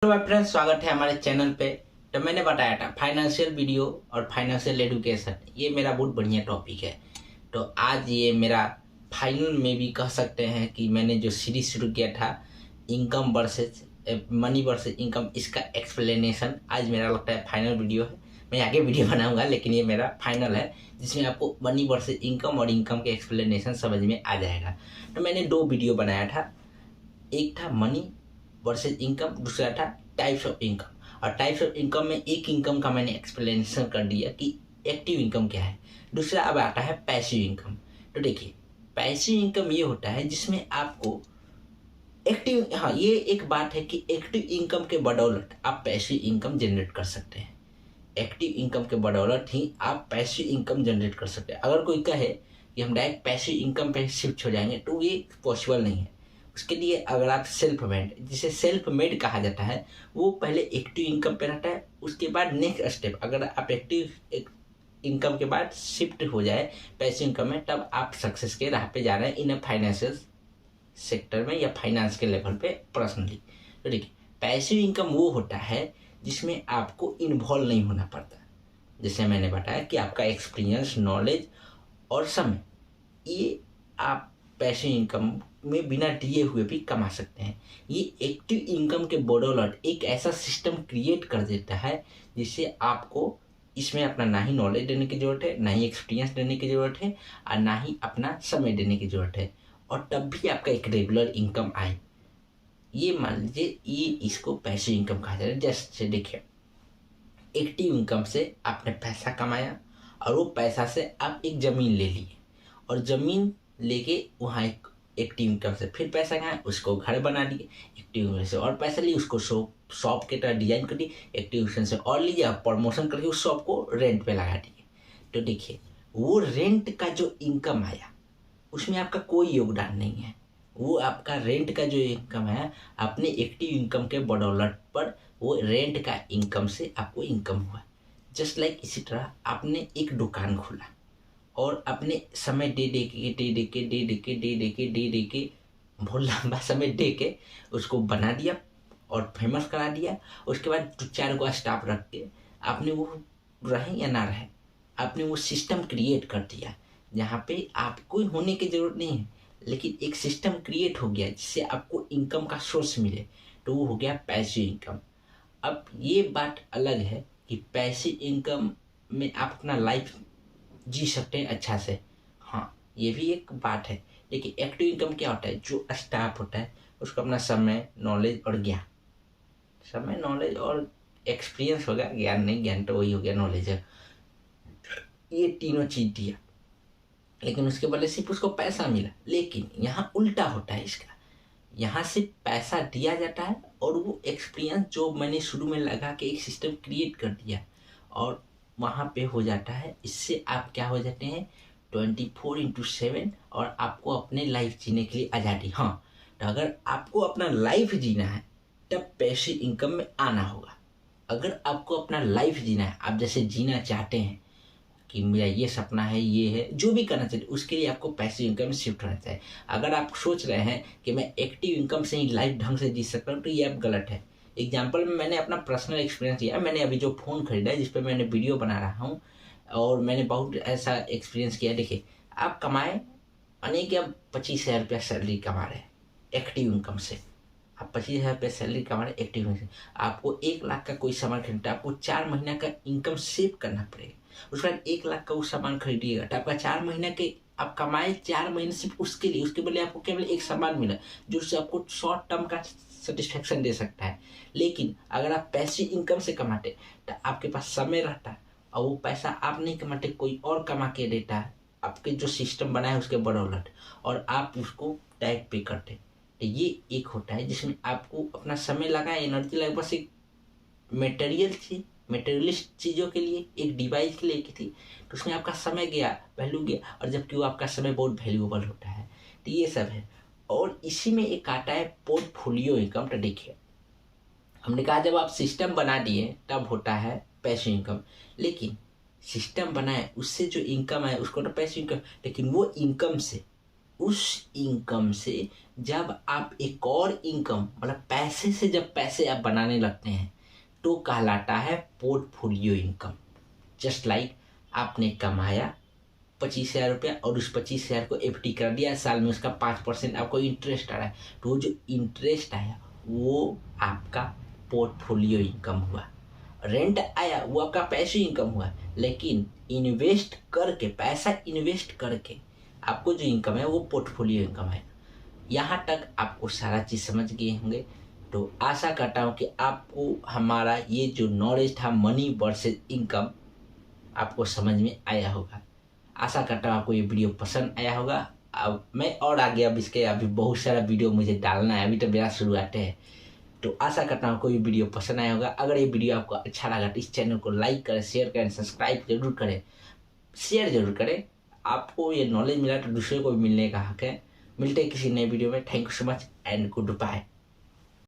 Hello my friends, स्वागत है हमारे चैनल पे। तो मैंने बताया था फाइनेंशियल वीडियो और फाइनेंशियल एजुकेशन, ये मेरा बहुत बढ़िया टॉपिक है। तो आज ये मेरा फाइनल में भी कह सकते हैं कि मैंने जो सीरीज शुरू किया था income versus money versus income, इसका एक्सप्लेनेशन आज मेरा लगता है फाइनल वीडियो है। मैं आगे वीडियो बनाऊंगा लेकिन ये मेरा फाइनल है जिसमें आपको मनी वर्सेस इनकम और इनकम के एक्सप्लेनेशन समझ में आ जाएगा। तो मैंने दो वीडियो बनाया था, एक था मनी वर्सेस इनकम, दूसरा था टाइप्स ऑफ इनकम। और टाइप्स ऑफ इनकम में एक इनकम का मैंने एक्सप्लेनेशन कर दिया कि एक्टिव इनकम क्या है। दूसरा अब आता है पैसिव इनकम। तो देखिए, पैसिव इनकम ये होता है जिसमें आपको एक्टिव, हाँ ये एक बात है कि एक्टिव इनकम के बदौलत आप पैसिव इनकम जनरेट कर सकते हैं। एक्टिव इनकम के बदौलत ही आप पैसिव इनकम जनरेट कर सकते हैं। अगर कोई कहे कि हम डायरेक्ट पैसिव इनकम पे शिफ्ट हो जाएंगे तो ये पॉसिबल नहीं है। उसके लिए अगर आप सेल्फ मेड, जिसे सेल्फ मेड कहा जाता है, वो पहले एक्टिव इनकम पे रहता है। उसके बाद नेक्स्ट स्टेप, अगर आप एक्टिव इनकम के बाद शिफ्ट हो जाए पैसिव इनकम में, तब आप सक्सेस के राह पे जा रहे हैं इन अ फाइनेंशियल सेक्टर में या फाइनेंस के लेवल पे पर्सनली। तो देखिए, पैसिव इनकम वो होता है जिसमें आपको इन्वॉल्व नहीं होना पड़ता। जैसे मैंने बताया कि आपका एक्सपीरियंस, नॉलेज और समय, ये आप पैसिव इनकम में बिना दिए हुए भी कमा सकते हैं। ये एक्टिव इनकम के बदौलत एक ऐसा सिस्टम क्रिएट कर देता है जिससे आपको इसमें अपना ना ही नॉलेज देने की ज़रूरत है, ना ही एक्सपीरियंस देने की ज़रूरत है, और ना ही अपना समय देने की ज़रूरत है, और तब भी आपका एक रेगुलर इनकम आए। ये मान लीजिए, ये इसको पैसिव इनकम कहा जाता है। जैसे देखिए, एक्टिव इनकम से आपने पैसा कमाया और वो पैसा से आप एक ज़मीन ले लिए, और ज़मीन लेके वहाँ एक एक्टिव इनकम से फिर पैसा कमाया, उसको घर बना दिए, एक्टिव इनकम से और पैसा लिए, उसको शॉप के तरह डिजाइन कर दिए, एक्टिव इनकम से और लीजिए, प्रमोशन करके उस शॉप को रेंट पे लगा दिए। तो देखिए, वो रेंट का जो इनकम आया उसमें आपका कोई योगदान नहीं है। वो आपका रेंट का जो इनकम है, अपने एक्टिव इनकम के बदौलत पर वो रेंट का इनकम से आपको इनकम हुआ। जस्ट लाइक इसी तरह आपने एक दुकान खोला और अपने समय दे के बहुत लंबा समय दे के उसको बना दिया और फेमस करा दिया। उसके बाद 4 को स्टाफ रख के आपने, वो रहे या ना रहे, आपने वो सिस्टम क्रिएट कर दिया जहाँ पे आपको होने की ज़रूरत नहीं है, लेकिन एक सिस्टम क्रिएट हो गया जिससे आपको इनकम का सोर्स मिले। तो वो हो गया पैसिव इनकम। अब ये बात अलग है कि पैसिव इनकम में आप अपना लाइफ जी सकते हैं अच्छा से, हाँ ये भी एक बात है। देखिए, एक्टिव इनकम क्या होता है, जो स्टाफ होता है उसको अपना समय, नॉलेज और ज्ञान, समय, नॉलेज और एक्सपीरियंस हो गया, ज्ञान नहीं, ज्ञान तो वही हो गया, नॉलेज है, ये तीनों चीज दिया, लेकिन उसके बदले सिर्फ उसको पैसा मिला। लेकिन यहाँ उल्टा होता है इसका, यहाँ से पैसा दिया जाता है और वो एक्सपीरियंस जो मैंने शुरू में लगा के एक सिस्टम क्रिएट कर दिया और वहाँ पे हो जाता है। इससे आप क्या हो जाते हैं, 24/7, और आपको अपने लाइफ जीने के लिए आज़ादी। हाँ, तो अगर आपको अपना लाइफ जीना है तब पैसिव इनकम में आना होगा। अगर आपको अपना लाइफ जीना है, आप जैसे जीना चाहते हैं कि मेरा ये सपना है, ये है, जो भी करना चाहिए, उसके लिए आपको पैसिव इनकम में शिफ्ट होना चाहिए। अगर आप सोच रहे हैं कि मैं एक्टिव इनकम से ही लाइफ ढंग से जी सकता हूँ, तो ये आप गलत है। एग्जाम्पल में मैंने अपना पर्सनल एक्सपीरियंस दिया। मैंने अभी जो फ़ोन खरीदा है जिस पर मैंने वीडियो बना रहा हूँ, और मैंने बहुत ऐसा एक्सपीरियंस किया। देखिए, आप कमाए अनेक या 25,000 रुपया सैलरी कमा रहे हैं एक्टिव इनकम से, आप 25,000 रुपये सैलरी कमा रहे एक्टिव इनकम से, आपको 1 लाख का कोई सामान खरीदता है, आपको 4 महीना का इनकम सेव करना पड़ेगा। उसके बाद 1 लाख का वो सामान खरीदिएगा तो आपका 4 महीना के, आप कमाए 4 महीने सिर्फ उसके लिए, उसके बदले आपको केवल एक सामान मिला जो उससे आपको शॉर्ट टर्म का सेटिस्फेक्शन दे सकता है। लेकिन अगर आप पैसिव इनकम से कमाते तो आपके पास समय रहता है, और वो पैसा आप नहीं कमाते, कोई और कमा के देता है आपके जो सिस्टम बना है उसके बदौलत, और आप उसको डायरेक्ट पे करते। तो ये एक होता है जिसमें आपको अपना समय लगा, एनर्जी लगा, बस एक मेटेरियल चीज, मेटेरियलिस्ट चीज़ों के लिए, एक डिवाइस के लिए की थी, तो उसमें आपका समय गया, वैल्यू गया, और जबकि वो आपका समय बहुत वैल्यूएबल होता है। तो ये सब है। और इसी में एक आता है पोर्टफोलियो इनकम। तो देखिए, हमने कहा जब आप सिस्टम बना दिए तब होता है पैसिव इनकम, लेकिन सिस्टम बनाए उससे जो इनकम है उसको तो पैसिव इनकम, लेकिन वो इनकम से उस इनकम से जब आप एक और इनकम मतलब पैसे से जब पैसे आप बनाने लगते हैं तो कहलाता है पोर्टफोलियो इनकम। जस्ट लाइक आपने कमाया 25,000 रुपया और उस 25,000 को एफडी कर दिया, साल में उसका 5% आपको इंटरेस्ट आ रहा है, तो जो इंटरेस्ट आया वो आपका पोर्टफोलियो इनकम हुआ। रेंट आया वो आपका पैसिव इनकम हुआ। लेकिन इन्वेस्ट करके, पैसा इन्वेस्ट करके आपको जो इनकम है वो पोर्टफोलियो इनकम है। यहाँ तक आपको सारा चीज़ समझ गए होंगे। तो आशा करता हूँ कि आपको हमारा ये जो नॉलेज था मनी वर्सेस इनकम आपको समझ में आया होगा। आशा करता हूँ आपको ये वीडियो पसंद आया होगा। अब मैं और आगे अब इसके अभी बहुत सारा वीडियो मुझे डालना है, अभी तो मेरा शुरुआत है। तो आशा करता हूँ आपको ये वीडियो पसंद आया होगा। अगर ये वीडियो आपको अच्छा लगा तो इस चैनल को लाइक करें, शेयर करें, सब्सक्राइब जरूर करें, शेयर जरूर करें। आपको ये नॉलेज मिला तो दूसरे को भी मिलने का हक है। मिलते हैं किसी नए वीडियो में। Thank you so much and good bye.